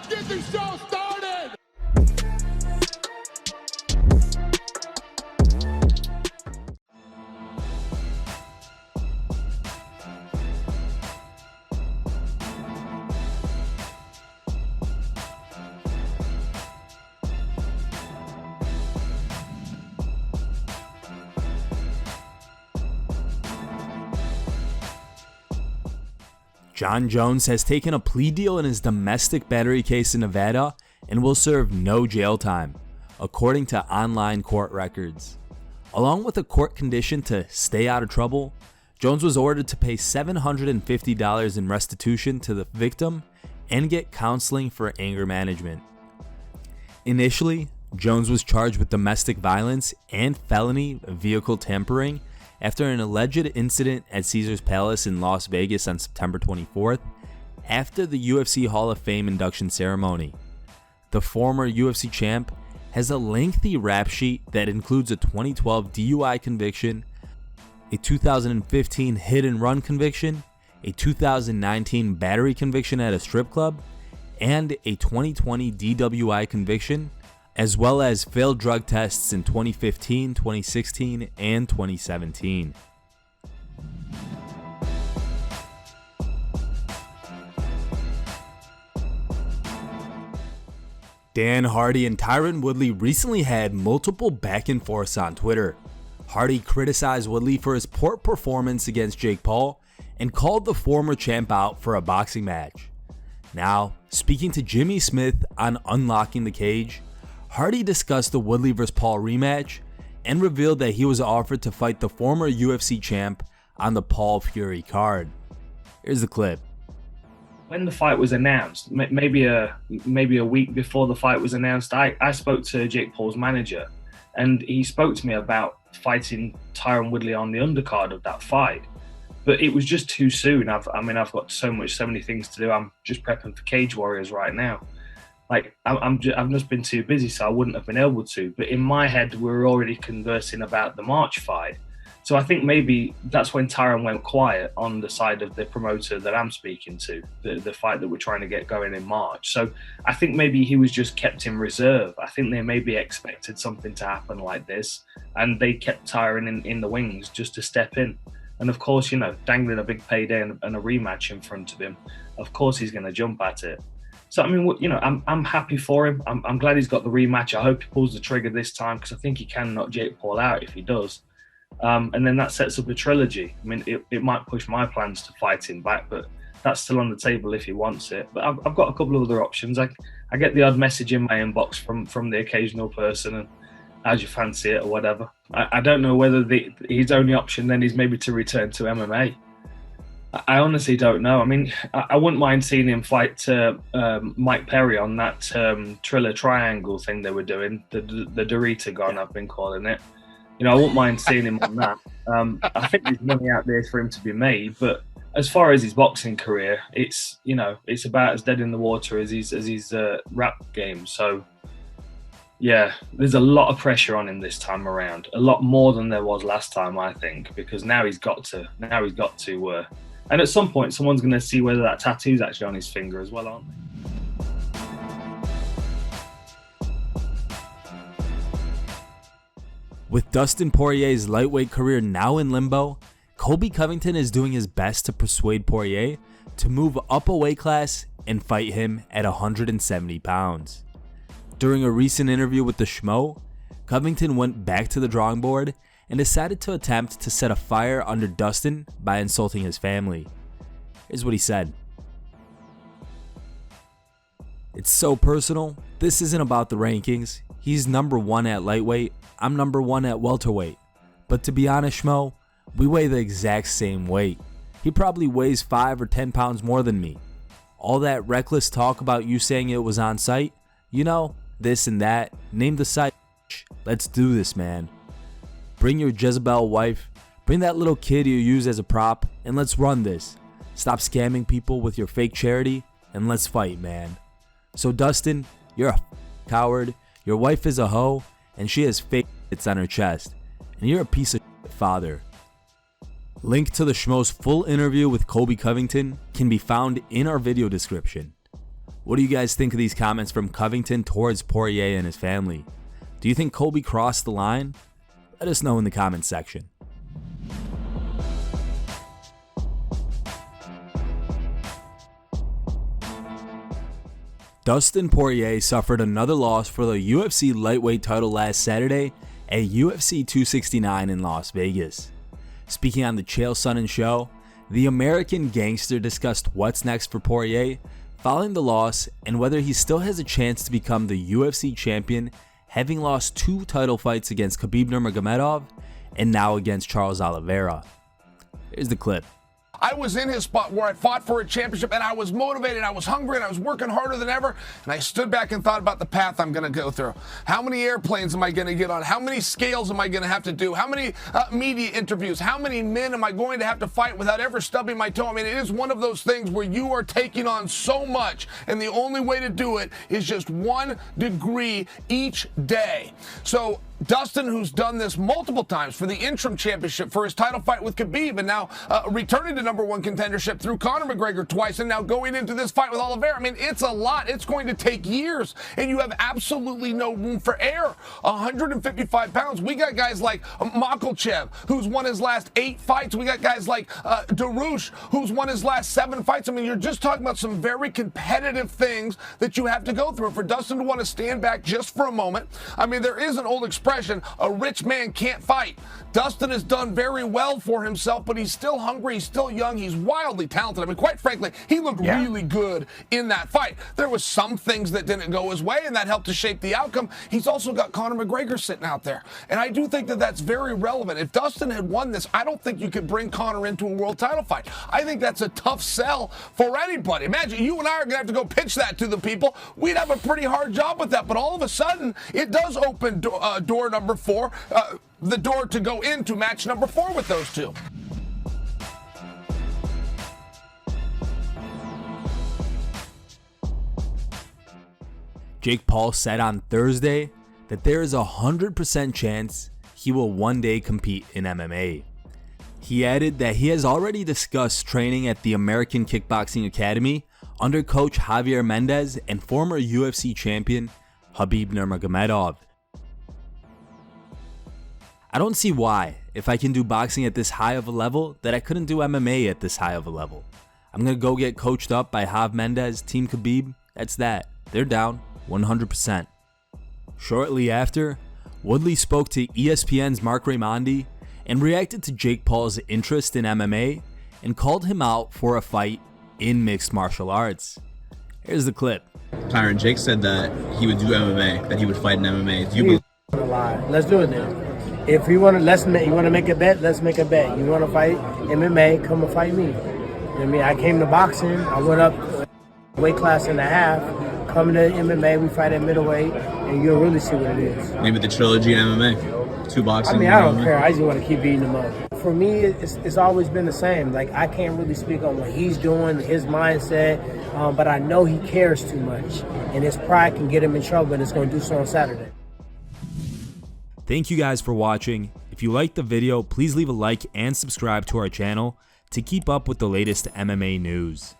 get this show started! Jon Jones has taken a plea deal in his domestic battery case in Nevada and will serve no jail time, according to online court records. Along with a court condition to stay out of trouble, Jones was ordered to pay $750 in restitution to the victim and get counseling for anger management. Initially, Jones was charged with domestic violence and felony vehicle tampering after an alleged incident at Caesars Palace in Las Vegas on September 24th, after the UFC Hall of Fame induction ceremony. The former UFC champ has a lengthy rap sheet that includes a 2012 DUI conviction, a 2015 hit and run conviction, a 2019 battery conviction at a strip club, and a 2020 DWI conviction, as well as failed drug tests in 2015, 2016, and 2017. Dan Hardy and Tyron Woodley recently had multiple back and forths on Twitter. Hardy criticized Woodley for his poor performance against Jake Paul and called the former champ out for a boxing match. Now, speaking to Jimmy Smith on Unlocking the Cage, Hardy discussed the Woodley vs. Paul rematch and revealed that he was offered to fight the former UFC champ on the Paul Fury card. Here's the clip. When the fight was announced, maybe a week before the fight was announced, I spoke to Jake Paul's manager, and he spoke to me about fighting Tyron Woodley on the undercard of that fight. But it was just too soon. I've got so many things to do. I'm just prepping for Cage Warriors right now. Like, I've just been too busy, so I wouldn't have been able to. But in my head, we were already conversing about the March fight. So I think maybe that's when Tyron went quiet on the side of the promoter that I'm speaking to, the fight that we're trying to get going in March. So I think maybe he was just kept in reserve. I think they maybe expected something to happen like this, and they kept Tyron in the wings just to step in. And of course, dangling a big payday and a rematch in front of him, of course he's going to jump at it. So, I mean, I'm happy for him. I'm glad he's got the rematch. I hope he pulls the trigger this time, because I think he can knock Jake Paul out if he does. And then that sets up a trilogy. I mean, it might push my plans to fight him back, but that's still on the table if he wants it. But I've got a couple of other options. I get the odd message in my inbox from the occasional person, and how'd you fancy it or whatever. I don't know whether his only option then is maybe to return to MMA. I honestly don't know. I mean, I wouldn't mind seeing him fight Mike Perry on that Triller Triangle thing they were doing, the Doritagon, I've been calling it. I wouldn't mind seeing him on that. I think there's money out there for him to be made, but as far as his boxing career, it's about as dead in the water as his rap game. So yeah, there's a lot of pressure on him this time around, a lot more than there was last time, I think, because now he's got to. And at some point, someone's going to see whether that tattoo's actually on his finger as well, aren't they? With Dustin Poirier's lightweight career now in limbo, Colby Covington is doing his best to persuade Poirier to move up a weight class and fight him at 170 pounds. During a recent interview with the Schmo, Covington went back to the drawing board and decided to attempt to set a fire under Dustin by insulting his family. Here's what he said. "It's so personal. This isn't about the rankings. He's number 1 at lightweight. I'm number 1 at welterweight. But to be honest, Schmo, we weigh the exact same weight. He probably weighs 5 or 10 pounds more than me. All that reckless talk about you saying it was on site, this and that, name the site. Let's do this, man. Bring your Jezebel wife, bring that little kid you use as a prop, and let's run this. Stop scamming people with your fake charity, and let's fight, man. So Dustin, you're a coward, your wife is a hoe, and she has fake hits on her chest, and you're a piece of father." Link to the Schmo's full interview with Colby Covington can be found in our video description. What do you guys think of these comments from Covington towards Poirier and his family? Do you think Colby crossed the line? Let us know in the comments section. Dustin Poirier suffered another loss for the UFC lightweight title last Saturday at UFC 269 in Las Vegas. Speaking on the Chael Sonnen show, the American gangster discussed what's next for Poirier following the loss and whether he still has a chance to become the UFC champion, having lost 2 title fights against Khabib Nurmagomedov and now against Charles Oliveira. Here's the clip. I was in his spot where I fought for a championship, and I was motivated, I was hungry, and I was working harder than ever, and I stood back and thought about the path I'm going to go through. How many airplanes am I going to get on? How many scales am I going to have to do? How many media interviews? How many men am I going to have to fight without ever stubbing my toe? I mean, it is one of those things where you are taking on so much, and the only way to do it is just 1 degree each day. So Dustin, who's done this multiple times for the interim championship, for his title fight with Khabib, and now returning to #1 contendership through Conor McGregor twice, and now going into this fight with Oliveira. I mean, it's a lot. It's going to take years, and you have absolutely no room for error. 155 pounds. We got guys like Makhachev, who's won his last 8 fights. We got guys like Darush, who's won his last 7 fights. I mean, you're just talking about some very competitive things that you have to go through. For Dustin to want to stand back just for a moment, I mean, there is an old expression, a rich man can't fight. Dustin has done very well for himself, but he's still hungry, he's still young, he's wildly talented. I mean, quite frankly, he looked really good in that fight. There was some things that didn't go his way, and that helped to shape the outcome. He's also got Conor McGregor sitting out there, and I do think that that's very relevant. If Dustin had won this, I don't think you could bring Conor into a world title fight. I think that's a tough sell for anybody. Imagine you and I are going to have to go pitch that to the people. We'd have a pretty hard job with that, but all of a sudden, it does open door number 4, the door to go into match number 4 with those two. Jake Paul said on Thursday that there is a 100% chance he will one day compete in MMA. He added that he has already discussed training at the American Kickboxing Academy under coach Javier Mendez and former UFC champion Khabib Nurmagomedov. I don't see why, if I can do boxing at this high of a level, that I couldn't do MMA at this high of a level. I'm going to go get coached up by Jav Mendez, Team Khabib. That's that. They're down 100%. Shortly after, Woodley spoke to ESPN's Mark Raimondi and reacted to Jake Paul's interest in MMA and called him out for a fight in mixed martial arts. Here's the clip. Tyron, Jake said that he would do MMA, that he would fight in MMA. Do you believe? Let's do it then. If you want to make a bet, let's make a bet. You want to fight MMA, come and fight me. You know what I mean? I came to boxing. I went up weight class and a half. Coming to MMA, we fight at middleweight, and you'll really see what it is. Maybe the trilogy in MMA, 2 boxing. I mean, I don't care. I just want to keep beating him up. For me, it's always been the same. Like, I can't really speak on what he's doing, his mindset, but I know he cares too much, and his pride can get him in trouble, and it's going to do so on Saturday. Thank you guys for watching. If you liked the video, please leave a like and subscribe to our channel to keep up with the latest MMA news.